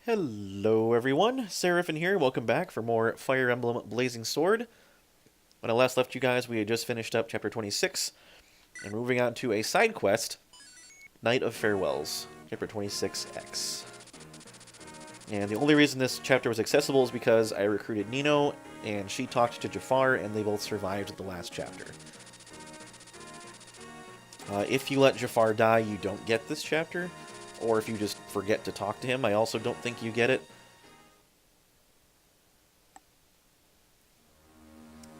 Hello everyone, Seraphin here, welcome back for more Fire Emblem Blazing Sword. When I last left you guys, we had just finished up Chapter 26, and we're moving on to a side quest, Night of Farewells, Chapter 26X. And the only reason this chapter was accessible is because I recruited Nino, and she talked to Jafar, and they both survived the last chapter. If you let Jafar die, you don't get this chapter, or if you just forget to talk to him, I also don't think you get it.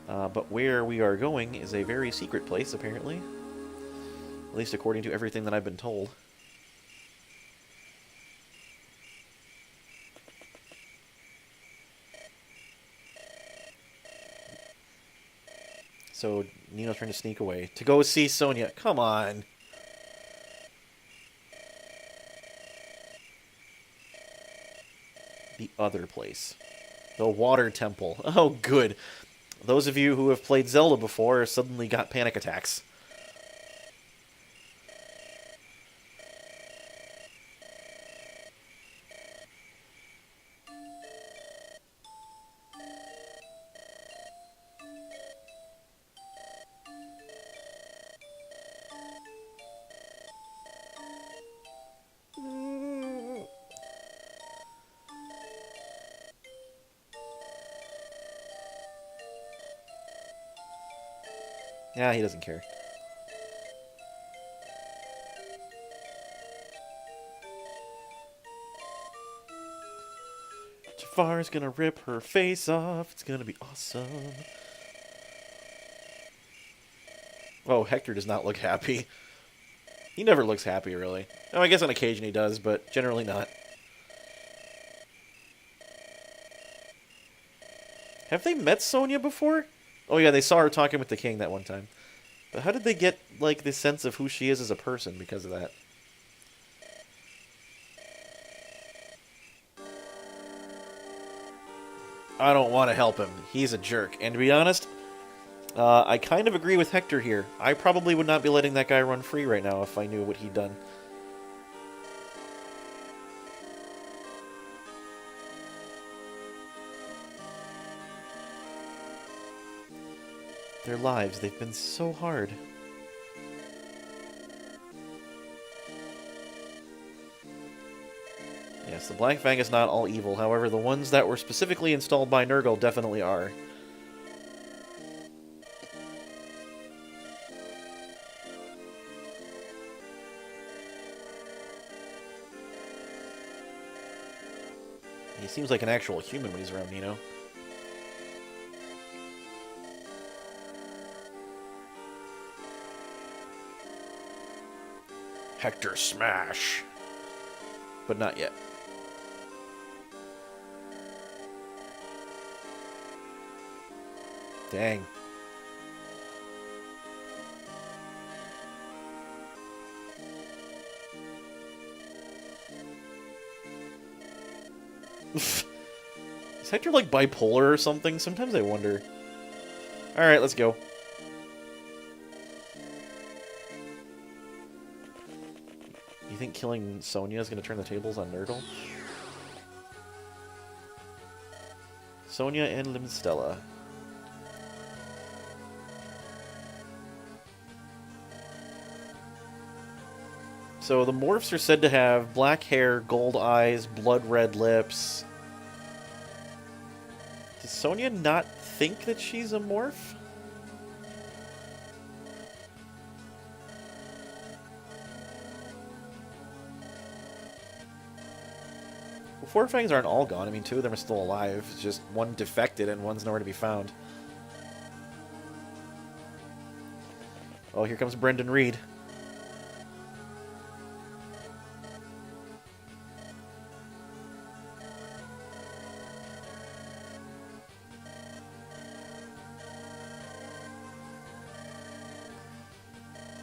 But where we are going is a very secret place, apparently. At least according to everything that I've been told. So, Nino's trying to sneak away. To go see Sonia. Come on! The other place. The Water Temple. Oh, good. Those of you who have played Zelda before suddenly got panic attacks. Yeah, he doesn't care. Jafar's gonna rip her face off. It's gonna be awesome. Oh, Hector does not look happy. He never looks happy, really. Oh, I guess on occasion he does, but generally not. Have they met Sonia before? Oh yeah, they saw her talking with the king that one time. But how did they get, like, this sense of who she is as a person because of that? I don't want to help him. He's a jerk. And to be honest, I kind of agree with Hector here. I probably would not be letting that guy run free right now if I knew what he'd done. Their lives, they've been so hard. Yes, the Black Fang is not all evil. However, the ones that were specifically installed by Nurgle definitely are. He seems like an actual human when he's around Nino. Hector smash! But not yet. Dang. Is Hector like bipolar or something? Sometimes I wonder. Alright, let's go. You think killing Sonia is going to turn the tables on Nurgle? Sonia and Limstella. So the morphs are said to have black hair, gold eyes, blood red lips. Does Sonia not think that she's a morph? Well, Four Fangs aren't all gone. I mean, two of them are still alive. It's just one defected and one's nowhere to be found. Oh, here comes Brendan Reed.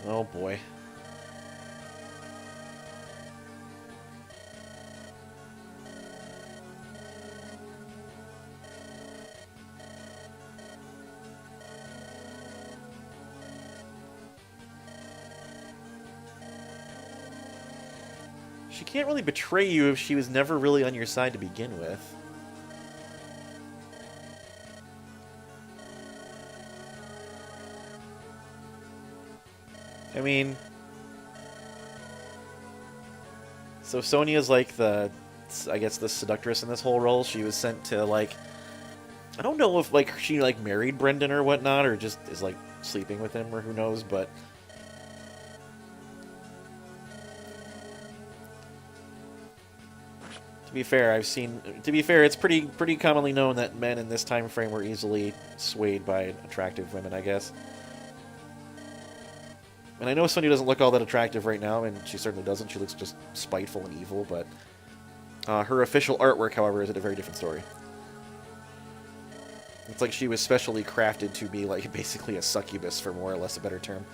Oh boy. She can't really betray you if she was never really on your side to begin with. I mean... So Sonia's like the... I guess the seductress in this whole role. She was sent to, like... I don't know if, like, she, like, married Brendan or whatnot, or just is, like, sleeping with him, or who knows, but... To be fair, it's pretty commonly known that men in this time frame were easily swayed by attractive women, I guess. And I know Sonya doesn't look all that attractive right now, and she certainly doesn't. She looks just spiteful and evil, but her official artwork, however, is a very different story. It's like she was specially crafted to be, like, basically a succubus, for more or less a better term.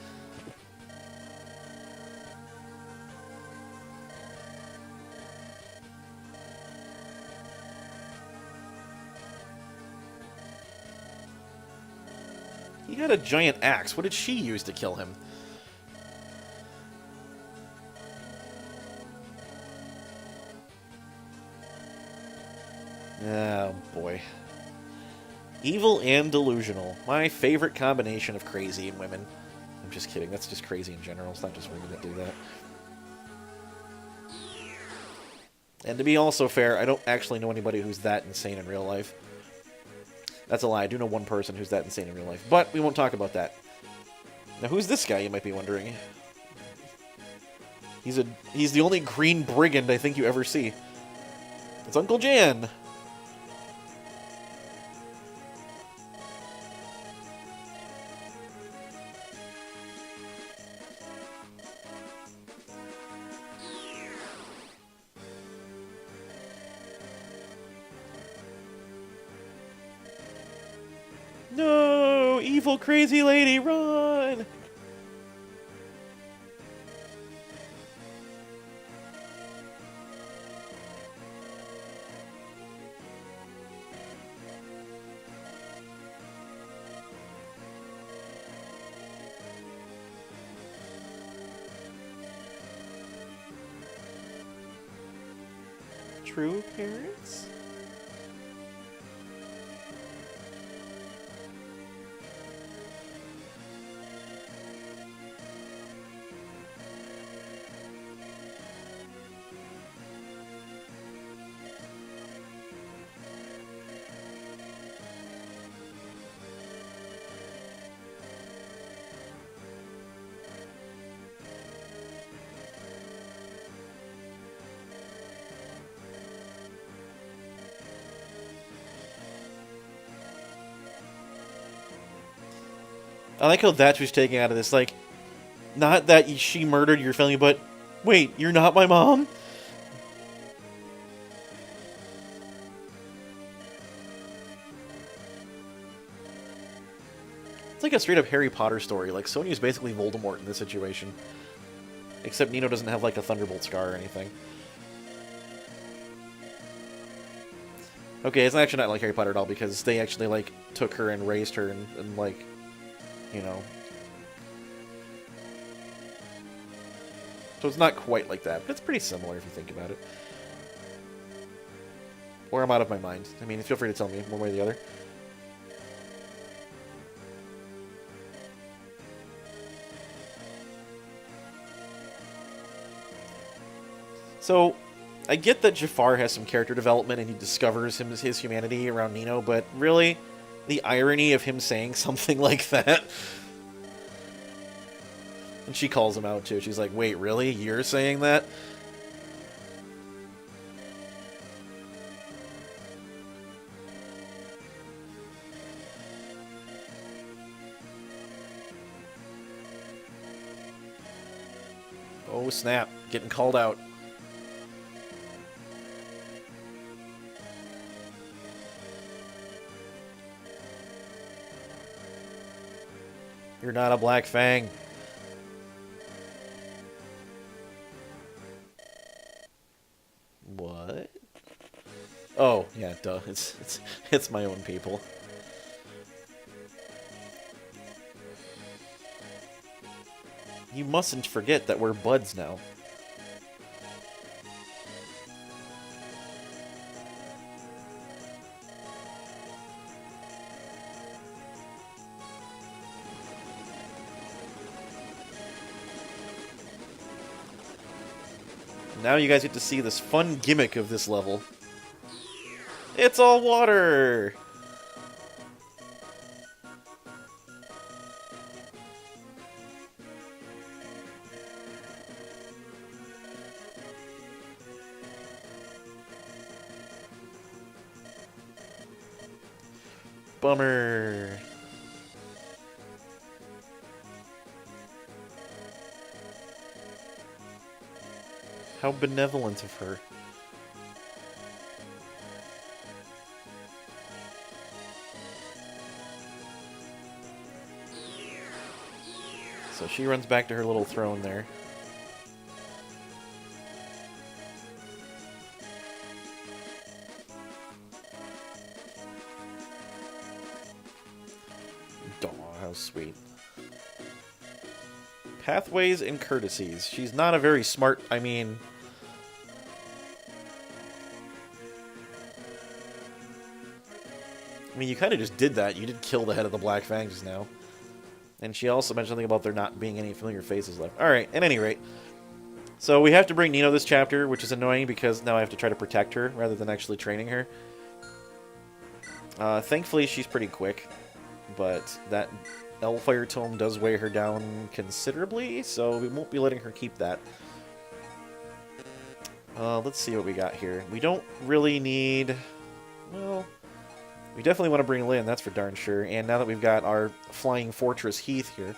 He had a giant axe. What did she use to kill him? Oh, boy. Evil and delusional. My favorite combination of crazy and women. I'm just kidding. That's just crazy in general. It's not just women that do that. And to be also fair, I don't actually know anybody who's that insane in real life. That's a lie. I do know one person who's that insane in real life. But we won't talk about that. Now, who's this guy, you might be wondering? He's the only green brigand I think you ever see. It's Uncle Jan! No! Evil crazy lady, run! True parents? I like how that's what's taken out of this. Like, not that she murdered your family, but wait, you're not my mom? It's like a straight up Harry Potter story. Like, Sonya's basically Voldemort in this situation. Except Nino doesn't have, like, a Thunderbolt scar or anything. Okay, it's actually not like Harry Potter at all, because they actually, like, took her and raised her and like, you know. So it's not quite like that, but it's pretty similar if you think about it. Or I'm out of my mind. I mean, feel free to tell me one way or the other. So, I get that Jafar has some character development and he discovers his humanity around Nino, but really, the irony of him saying something like that. And she calls him out too. She's like, wait, really? You're saying that? Oh, snap. Getting called out. You're not a Black Fang. What? Oh, yeah, duh. It's my own people. You mustn't forget that we're buds now. Now you guys get to see this fun gimmick of this level. It's all water! Bummer. How benevolent of her. So she runs back to her little throne there. Aw, how sweet. Pathways and courtesies. She's not a very smart, I mean... you kind of just did that. You did kill the head of the Black Fang just now. And she also mentioned something about there not being any familiar faces left. Alright, at any rate. So we have to bring Nino this chapter, which is annoying because now I have to try to protect her rather than actually training her. Thankfully, she's pretty quick. But that Fire Tome does weigh her down considerably, so we won't be letting her keep that. Let's see what we got here. We don't really need... well... we definitely want to bring Lyn, that's for darn sure. And now that we've got our Flying Fortress Heath here,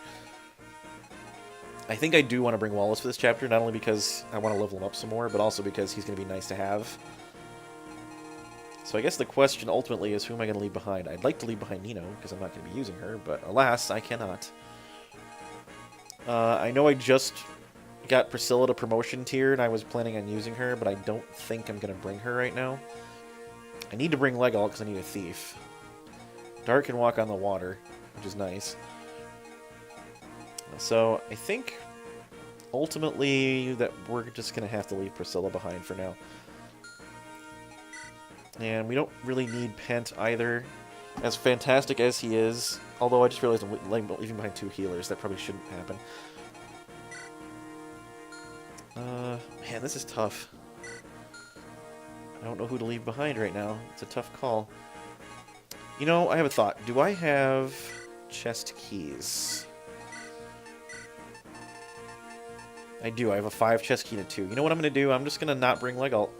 I think I do want to bring Wallace for this chapter, not only because I want to level him up some more, but also because he's going to be nice to have. So I guess the question ultimately is, who am I going to leave behind? I'd like to leave behind Nino, because I'm not going to be using her, but alas, I cannot. I know I just got Priscilla to promotion tier, and I was planning on using her, but I don't think I'm going to bring her right now. I need to bring Legal because I need a thief. Dart can walk on the water, which is nice. So I think ultimately that we're just going to have to leave Priscilla behind for now. And we don't really need Pent either. As fantastic as he is, although I just realized I'm leaving behind 2 healers. That probably shouldn't happen. Man, this is tough. I don't know who to leave behind right now. It's a tough call. You know, I have a thought. Do I have chest keys? I do. I have a 5 chest key and a 2. You know what I'm going to do? I'm just going to not bring Legal.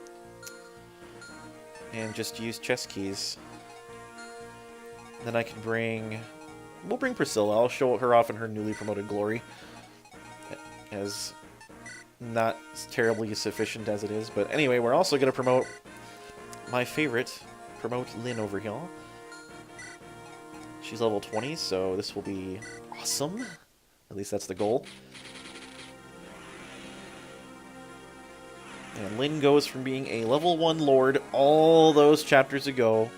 And just use chest keys. Then I can bring... we'll bring Priscilla. I'll show her off in her newly promoted glory. As not terribly sufficient as it is. But anyway, we're also going to promote my favorite. Promote Lyn over here. She's level 20, so this will be awesome. At least that's the goal. And Lyn goes from being a level 1 lord all those chapters ago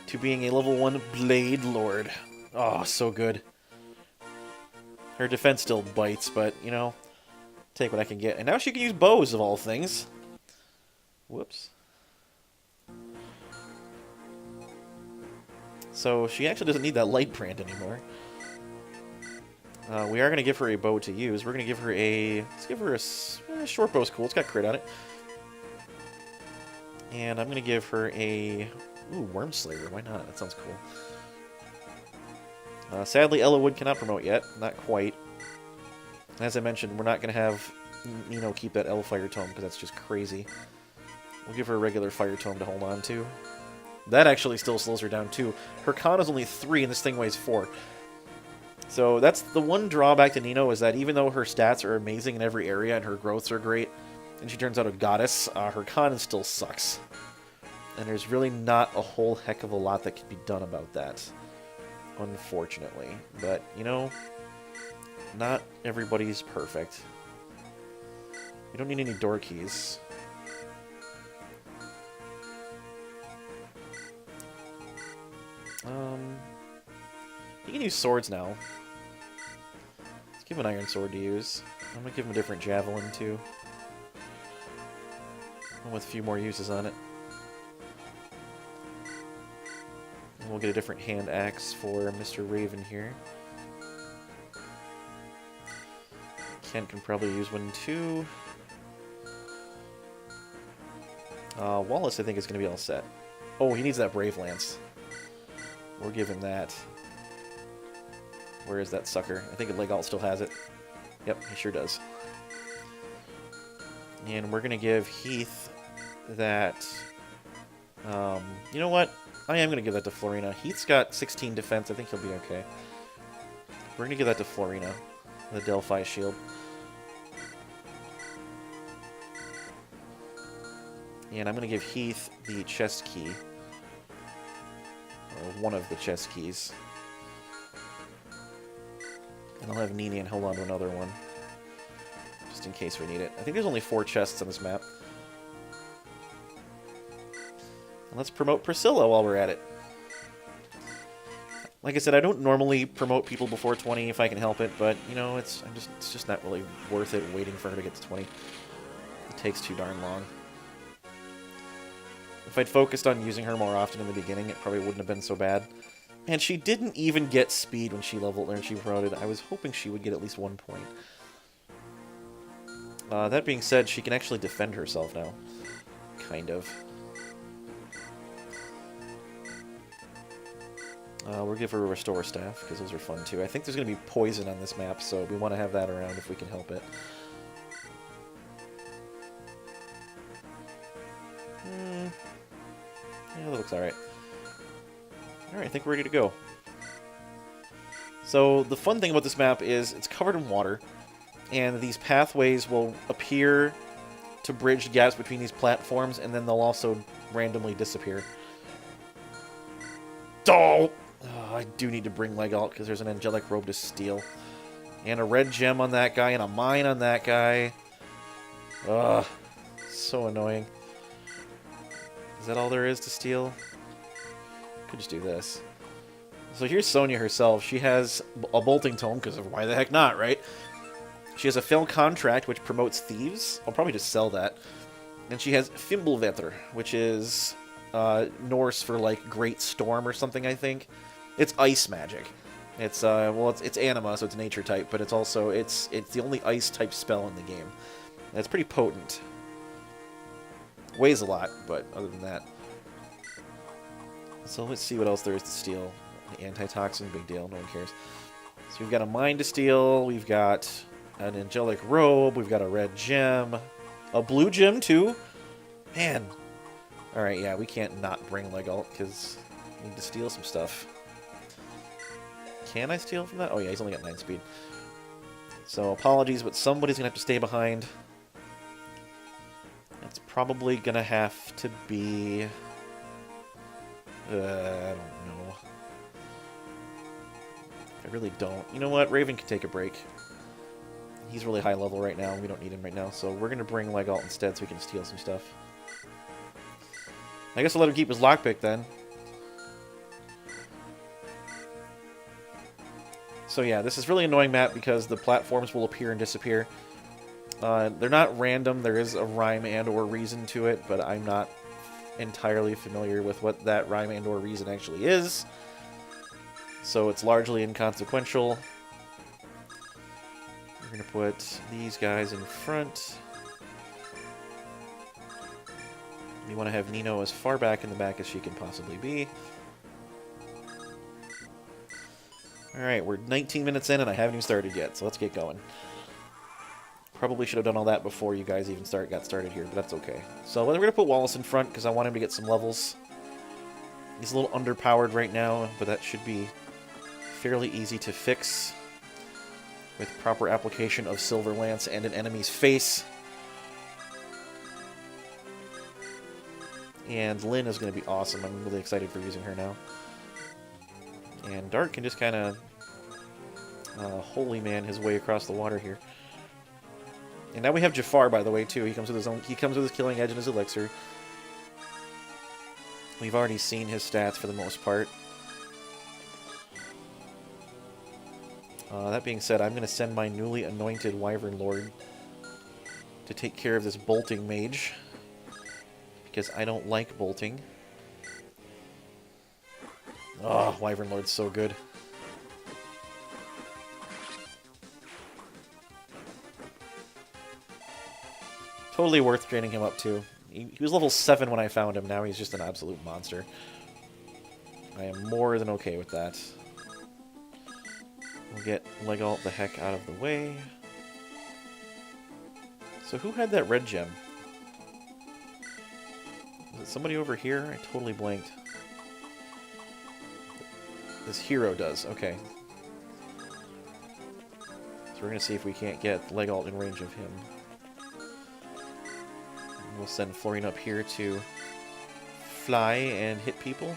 to being a level 1 blade lord. Oh, so good. Her defense still bites, but, you know, take what I can get. And now she can use bows, of all things. Whoops. So she actually doesn't need that light brand anymore. We are going to give her a bow to use. We're going to give her a... let's give her a short bow's cool. It's got crit on it. And I'm going to give her a... ooh, Worm Slayer. Why not? That sounds cool. Sadly, Ella Wood cannot promote yet. Not quite. As I mentioned, we're not going to have Nino keep that Fire Tome because that's just crazy. We'll give her a regular Fire Tome to hold on to. That actually still slows her down too. Her con is only 3 and this thing weighs 4. So that's the one drawback to Nino, is that even though her stats are amazing in every area and her growths are great, and she turns out a goddess, her con still sucks. And there's really not a whole heck of a lot that can be done about that, unfortunately. But, you know, not everybody's perfect. You don't need any door keys. You can use swords now. Let's give him an iron sword to use. I'm gonna give him a different javelin too. One with a few more uses on it. And we'll get a different hand axe for Mr. Raven here. Kent can probably use one too. Wallace, I think, is going to be all set. Oh, he needs that Brave Lance. We'll give him that. Where is that sucker? I think Legalt still has it. Yep, he sure does. And we're going to give Heath that... you know what? I am going to give that to Florina. Heath's got 16 defense. I think he'll be okay. We're going to give that to Florina. The Delphi shield. And I'm going to give Heath the chest key. Or one of the chest keys. And I'll have Ninian hold on to another one. Just in case we need it. I think there's only 4 chests on this map. And let's promote Priscilla while we're at it. Like I said, I don't normally promote people before 20 if I can help it, but, you know, it's just not really worth it waiting for her to get to 20. It takes too darn long. If I'd focused on using her more often in the beginning, it probably wouldn't have been so bad. And she didn't even get speed when she leveled and she promoted. I was hoping she would get at least 1 point. That being said, she can actually defend herself now. Kind of. We'll give her a Restore Staff, because those are fun too. I think there's going to be poison on this map, so we want to have that around if we can help it. Yeah, that looks alright. Alright, I think we're ready to go. So, the fun thing about this map is it's covered in water, and these pathways will appear to bridge gaps between these platforms, and then they'll also randomly disappear. Oh! I do need to bring Legalt, because there's an Angelic Robe to steal. And a red gem on that guy, and a mine on that guy. Ugh. So annoying. Is that all there is to steal? Could just do this. So here's Sonia herself. She has a bolting tome, because why the heck not, right? She has a Fell Contract, which promotes thieves. I'll probably just sell that. And she has Fimbulvetr, which is Norse for, like, Great Storm or something, I think. It's ice magic. It's, well, it's anima, so it's nature type, but it's also, it's the only ice type spell in the game. And it's pretty potent. Weighs a lot, but other than that. So let's see what else there is to steal. Antitoxin, big deal, no one cares. So we've got a mine to steal, we've got an Angelic Robe, we've got a red gem, a blue gem too? Man. Alright, yeah, we can't not bring Legalt, because we need to steal some stuff. Can I steal from that? Oh yeah, he's only got 9 speed. So apologies, but somebody's going to have to stay behind. It's probably going to have to be... I don't know. I really don't. You know what? Raven can take a break. He's really high level right now, and we don't need him right now, so we're going to bring Legalt instead so we can steal some stuff. I guess I'll let him keep his lockpick then. So yeah, this is really annoying map because the platforms will appear and disappear. They're not random, there is a rhyme and or reason to it, but I'm not entirely familiar with what that rhyme and or reason actually is. So it's largely inconsequential. We're going to put these guys in front. We want to have Nino as far back in the back as she can possibly be. Alright, we're 19 minutes in and I haven't even started yet, so let's get going. Probably should have done all that before you guys even got started here, but that's okay. So we're going to put Wallace in front because I want him to get some levels. He's a little underpowered right now, but that should be fairly easy to fix with proper application of Silver Lance and an enemy's face. And Lynn is going to be awesome. I'm really excited for using her now. And Dart can just kind of holy man his way across the water here. And now we have Jafar, by the way, too. He comes with his killing edge and his elixir. We've already seen his stats for the most part. That being said, I'm going to send my newly anointed Wyvern Lord to take care of this bolting mage, because I don't like bolting. Oh, Wyvern Lord's so good. Totally worth training him up too. He was level 7 when I found him. Now he's just an absolute monster. I am more than okay with that. We'll get Legalt the heck out of the way. So who had that red gem? Was it somebody over here? I totally blanked. This hero does. Okay. So we're going to see if we can't get Legalt in range of him. We'll send Florine up here to fly and hit people.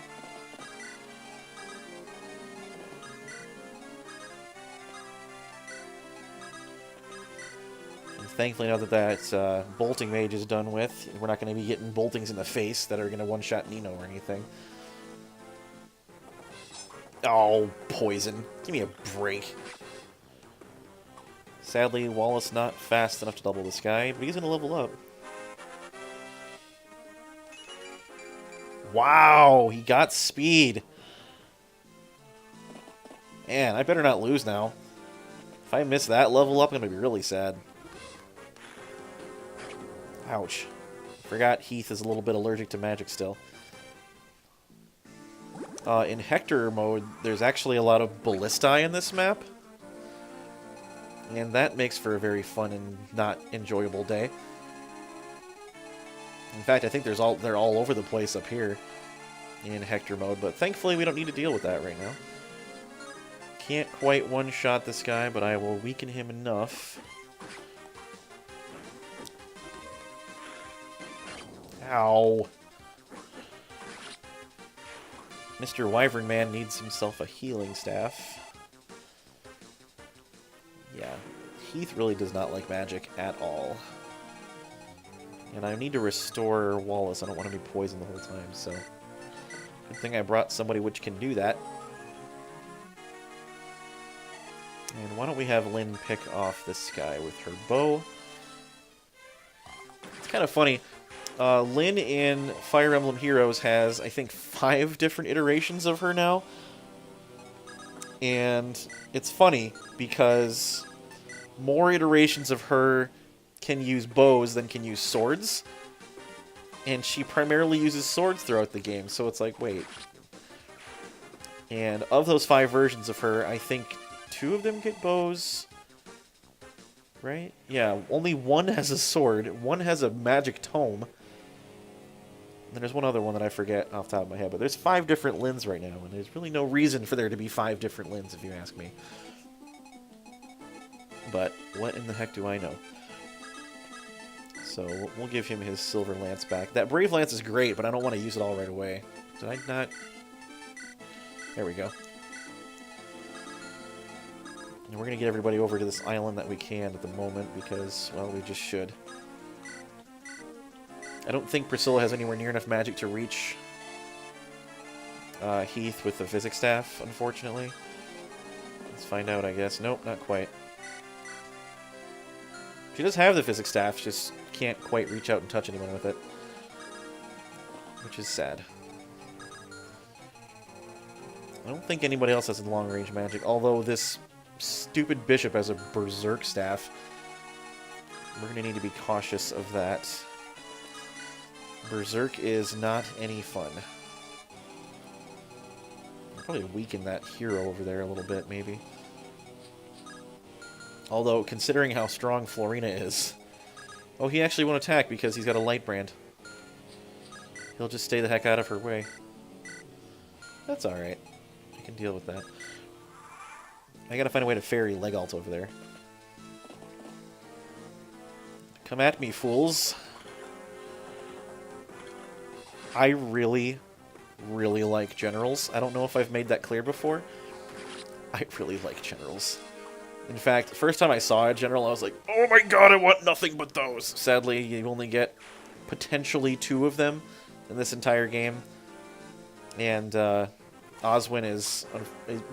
And thankfully, now that that bolting mage is done with, we're not going to be getting boltings in the face that are going to one-shot Nino or anything. Oh, poison. Give me a break. Sadly, Wallace not fast enough to double this guy, but he's going to level up. Wow, he got speed. Man, I better not lose now. If I miss that level up, I'm going to be really sad. Ouch. Forgot Heath is a little bit allergic to magic still. In Hector mode, there's actually a lot of ballistae in this map. And that makes for a very fun and not enjoyable day. In fact, I think they're all over the place up here in Hector mode, but thankfully we don't need to deal with that right now. Can't quite one-shot this guy, but I will weaken him enough. Ow. Mr. Wyvern Man needs himself a healing staff. Yeah, Heath really does not like magic at all. And I need to restore Wallace. I don't want to be poisoned the whole time, so... Good thing I brought somebody which can do that. And why don't we have Lynn pick off this guy with her bow? It's kind of funny. Lynn in Fire Emblem Heroes has, I think, 5 different iterations of her now. And it's funny because more iterations of her can use bows than can use swords. And she primarily uses swords throughout the game, so it's like, wait. And of those 5 versions of her, I think 2 of them get bows. Right? Yeah, only 1 has a sword, 1 has a magic tome. And there's one other one that I forget off the top of my head, but there's 5 different Lins right now, and there's really no reason for there to be 5 different Lins, if you ask me. But what in the heck do I know? So we'll give him his Silver Lance back. That Brave Lance is great, but I don't want to use it all right away. Did I not? There we go. And we're going to get everybody over to this island that we can at the moment because, well, we just should. I don't think Priscilla has anywhere near enough magic to reach Heath with the physics staff, unfortunately. Let's find out, I guess. Nope, not quite. She does have the physics staff, just can't quite reach out and touch anyone with it. Which is sad. I don't think anybody else has long-range magic, although this stupid bishop has a berserk staff. We're going to need to be cautious of that. Berserk is not any fun. I'll probably weaken that hero over there a little bit, maybe. Although, considering how strong Florina is... Oh, he actually won't attack because he's got a light brand. He'll just stay the heck out of her way. That's alright. I can deal with that. I gotta find a way to ferry Legalt over there. Come at me, fools. I really, really like generals. I don't know if I've made that clear before. I really like generals. In fact, the first time I saw a general, I was like, oh my god, I want nothing but those. Sadly, you only get potentially 2 of them in this entire game. And Oswin is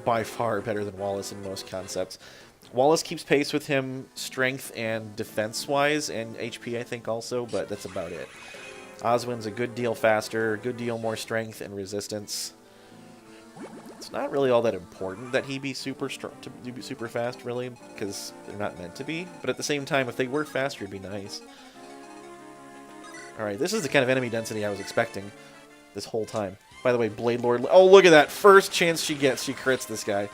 by far better than Wallace in most concepts. Wallace keeps pace with him strength and defense-wise, and HP, I think, also, but that's about it. Oswin's a good deal faster, a good deal more strength and resistance. It's not really all that important that he be super strong to be super fast, really, because they're not meant to be. But at the same time, if they were faster, it'd be nice. Alright, this is the kind of enemy density I was expecting this whole time. By the way, Blade Lord... Oh, look at that! First chance she gets, she crits this guy.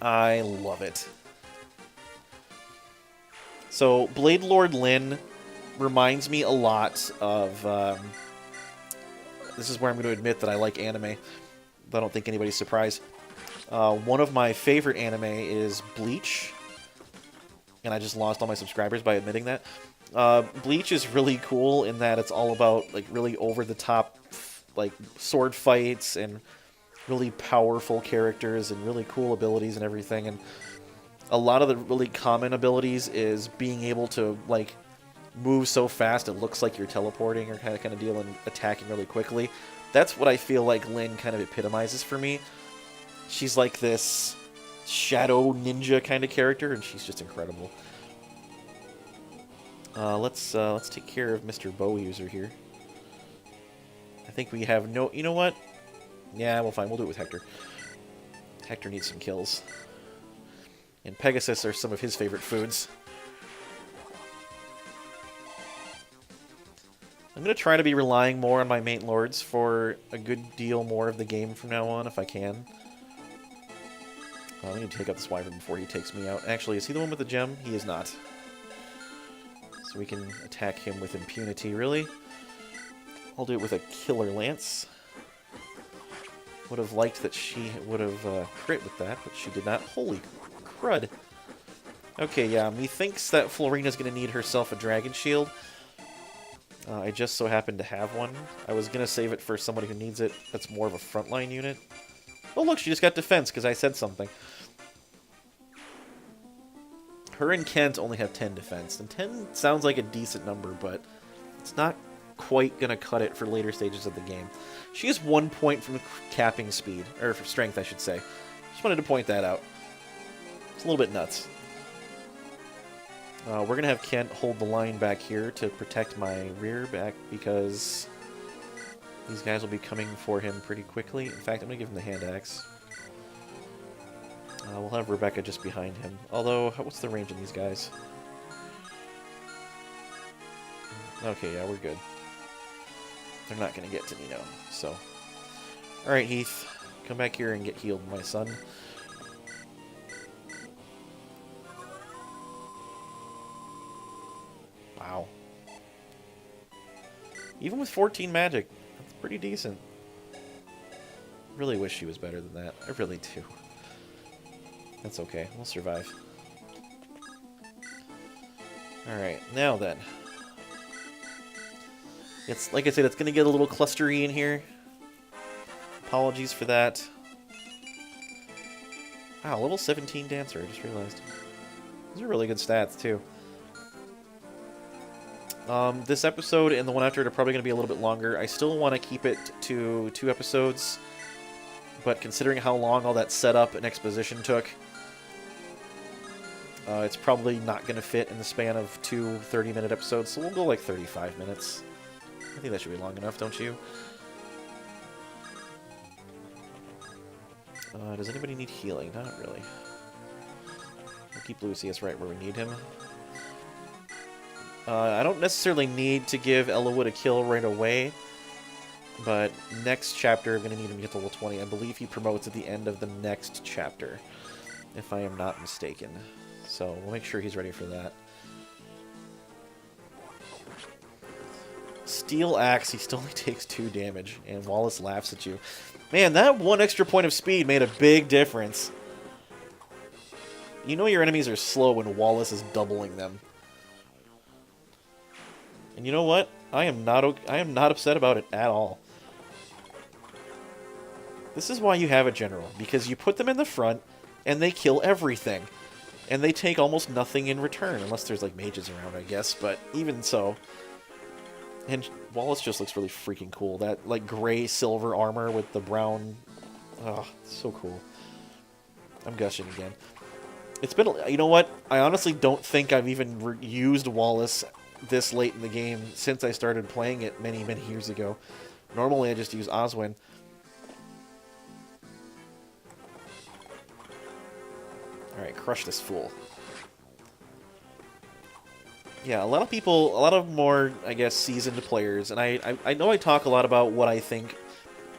I love it. So, Blade Lord Lyn reminds me a lot of... this is where I'm going to admit that I like anime. I don't think anybody's surprised. One of my favorite anime is Bleach. And I just lost all my subscribers by admitting that. Bleach is really cool in that it's all about like really over-the-top like sword fights and really powerful characters and really cool abilities and everything. And a lot of the really common abilities is being able to like move so fast it looks like you're teleporting or kind of deal and attacking really quickly. That's what I feel like Lyn kind of epitomizes for me. She's like this shadow ninja kind of character, and she's just incredible. Let's take care of Mr. Bow User here. I think we have no... You know what? Yeah, well, fine. We'll do it with Hector. Hector needs some kills. And Pegasus are some of his favorite foods. I'm going to try to be relying more on my main lords for a good deal more of the game from now on, if I can. I need to take out this wyvern before he takes me out. Actually, is he the one with the gem? He is not. So we can attack him with impunity, really. I'll do it with a killer lance. Would have liked that she would have crit with that, but she did not. Holy crud. Okay, yeah, methinks that Florina's going to need herself a dragon shield. I just so happen to have one. I was going to save it for somebody who needs it. That's more of a frontline unit. Oh, look, she just got defense because I said something. Her and Kent only have 10 defense, and 10 sounds like a decent number, but it's not quite going to cut it for later stages of the game. She is 1 point from capping speed, or for strength, I should say. Just wanted to point that out. It's a little bit nuts. We're going to have Kent hold the line back here to protect my rear back, because these guys will be coming for him pretty quickly. In fact, I'm going to give him the hand axe. We'll have Rebecca just behind him. Although, what's the range in these guys? Okay, yeah, we're good. They're not going to get to Nino, so... Alright, Heath. Come back here and get healed, my son. Wow. Even with 14 magic, that's pretty decent. Really wish she was better than that. I really do. That's okay. We'll survive. Alright, now then. It's like I said, it's going to get a little clustery in here. Apologies for that. Wow, level 17 Dancer, I just realized. Those are really good stats, too. This episode and the one after it are probably going to be a little bit longer. I still want to keep it to 2 episodes. But considering how long all that setup and exposition took, it's probably not going to fit in the span of 2 30-minute episodes, so we'll go like 35 minutes. I think that should be long enough, don't you? Does anybody need healing? Not really. We'll keep Lucius right where we need him. I don't necessarily need to give Ellawood a kill right away, but next chapter I'm going to need him to get to level 20. I believe he promotes at the end of the next chapter, if I am not mistaken. So we'll make sure he's ready for that. Steel Axe, he still only takes 2 damage, and Wallace laughs at you. Man, that 1 extra point of speed made a big difference. You know your enemies are slow when Wallace is doubling them. And you know what? I am not upset about it at all. This is why you have a general, because you put them in the front, and they kill everything. And they take almost nothing in return, unless there's, like, mages around, I guess, but even so. And Wallace just looks really freaking cool. That, like, gray-silver armor with the brown... Oh, so cool. I'm gushing again. It's been... You know what? I honestly don't think I've even used Wallace this late in the game since I started playing it many, many years ago. Normally, I just use Oswin. Alright, crush this fool. Yeah, a lot of people, a lot of more, I guess, seasoned players, and I know I talk a lot about what I think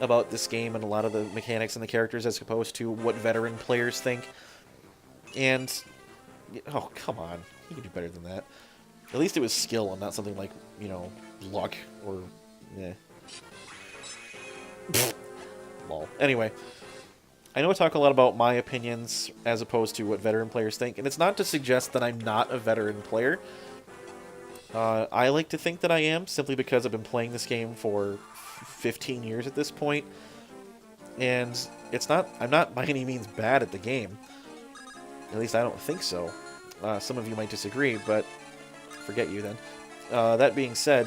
about this game and a lot of the mechanics and the characters as opposed to what veteran players think. And, oh, come on. You can do better than that. At least it was skill and not something like, you know, luck or, eh. Lol. Anyway, I know I talk a lot about my opinions as opposed to what veteran players think, and it's not to suggest that I'm not a veteran player. I like to think that I am, simply because I've been playing this game for 15 years at this point, and I'm not by any means bad at the game. At least I don't think so. Some of you might disagree, but forget you then. That being said,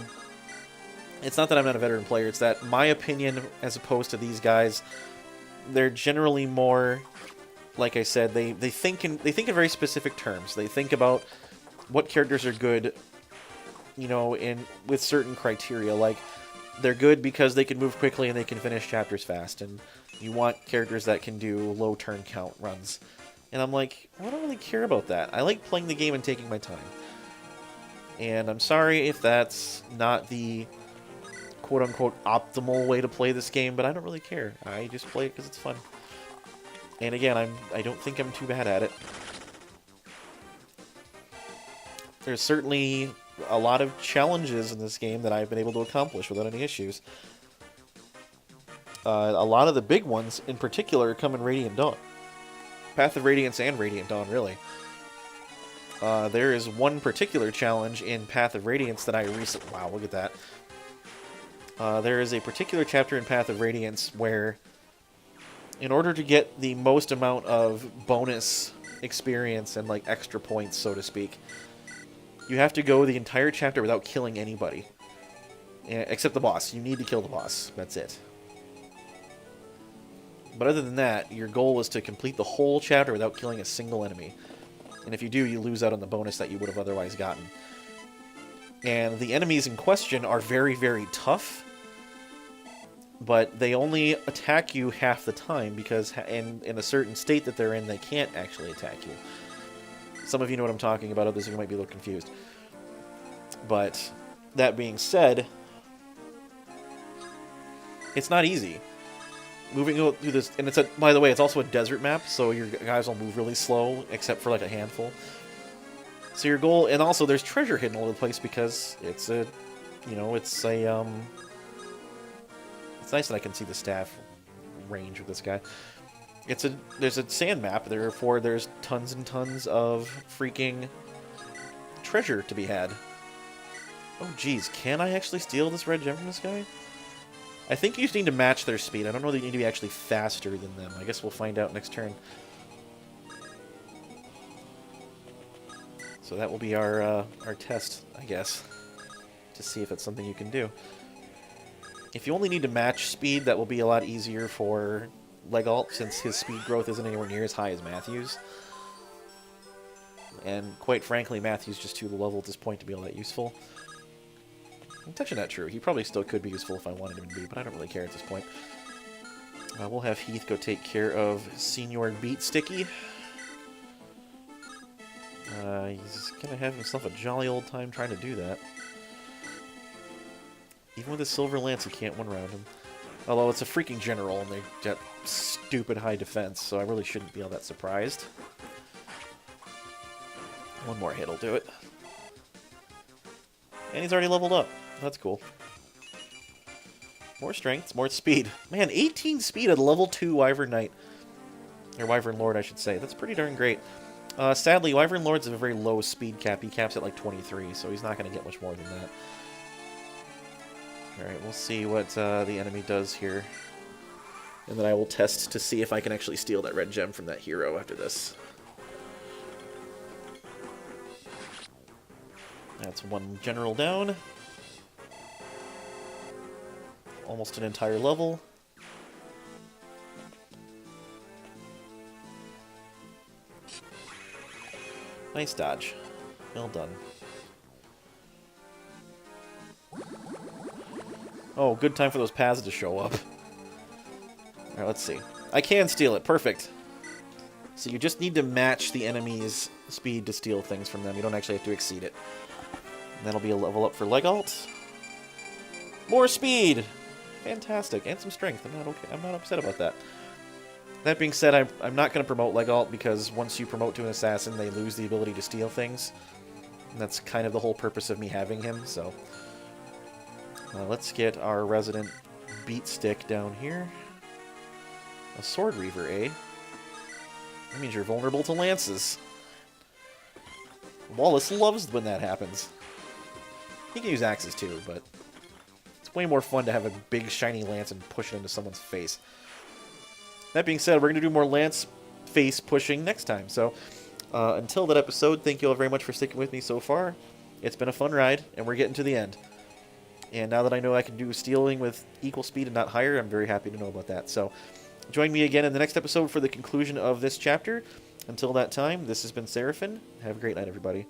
it's not that I'm not a veteran player, it's that my opinion, as opposed to these guys, they're generally more, like I said, they think in very specific terms. They think about what characters are good, you know, with certain criteria, like they're good because they can move quickly and they can finish chapters fast, and you want characters that can do low turn count runs. And I'm like, I don't really care about that. I like playing the game and taking my time. And I'm sorry if that's not the quote-unquote optimal way to play this game, but I don't really care. I just play it because it's fun. And again, I don't think I'm too bad at it. There's certainly a lot of challenges in this game that I've been able to accomplish without any issues. A lot of the big ones, in particular, come in Radiant Dawn. Path of Radiance and Radiant Dawn, really. There is one particular challenge in Path of Radiance that I recently... Wow, look at that. There is a particular chapter in Path of Radiance where, in order to get the most amount of bonus experience and, like, extra points, so to speak, you have to go the entire chapter without killing anybody. Except the boss. You need to kill the boss. That's it. But other than that, your goal is to complete the whole chapter without killing a single enemy. And if you do, you lose out on the bonus that you would have otherwise gotten. And the enemies in question are very, very tough, but they only attack you half the time, because in a certain state that they're in, they can't actually attack you. Some of you know what I'm talking about, others of you might be a little confused. But that being said, it's not easy. Moving through this, and by the way, it's also a desert map, so your guys will move really slow, except for like a handful. So your goal, and also there's treasure hidden all over the place because it's a, you know, it's nice that I can see the staff range with this guy. There's a sand map, therefore there's tons and tons of freaking treasure to be had. Oh geez, can I actually steal this red gem from this guy? I think you just need to match their speed. I don't know that you need to be actually faster than them. I guess we'll find out next turn. So that will be our test, I guess, to see if it's something you can do. If you only need to match speed, that will be a lot easier for Legalt, since his speed growth isn't anywhere near as high as Matthew's. And quite frankly, Matthew's just too low level at this point to be all that useful. I'm touching that true. He probably still could be useful if I wanted him to be, but I don't really care at this point. We'll have Heath go take care of Senior Beat Sticky. He's gonna have himself a jolly old time trying to do that. Even with his Silver Lance, he can't one-round him. Although it's a freaking general, and they got stupid high defense, so I really shouldn't be all that surprised. One more hit will do it. And he's already leveled up. That's cool. More strength, more speed. Man, 18 speed at a level 2 Wyvern Knight. Or Wyvern Lord, I should say. That's pretty darn great. Sadly, Wyvern Lord's have a very low speed cap. He caps at like 23, so he's not going to get much more than that. Alright, we'll see what the enemy does here. And then I will test to see if I can actually steal that red gem from that hero after this. That's one general down. Almost an entire level. Nice dodge. Well done. Oh, good time for those paths to show up. Alright, let's see. I can steal it. Perfect. So you just need to match the enemy's speed to steal things from them. You don't actually have to exceed it. And that'll be a level up for leg alt. More speed! Fantastic. And some strength. I'm not upset about that. That being said, I'm not going to promote leg alt because once you promote to an assassin, they lose the ability to steal things. And that's kind of the whole purpose of me having him, so... let's get our resident beat stick down here. A sword reaver, eh? That means you're vulnerable to lances. Wallace loves when that happens. He can use axes too, but it's way more fun to have a big shiny lance and push it into someone's face. That being said, we're going to do more lance face pushing next time. So until that episode, thank you all very much for sticking with me so far. It's been a fun ride, and we're getting to the end. And now that I know I can do stealing with equal speed and not higher, I'm very happy to know about that. So join me again in the next episode for the conclusion of this chapter. Until that time, this has been Seraphin. Have a great night, everybody.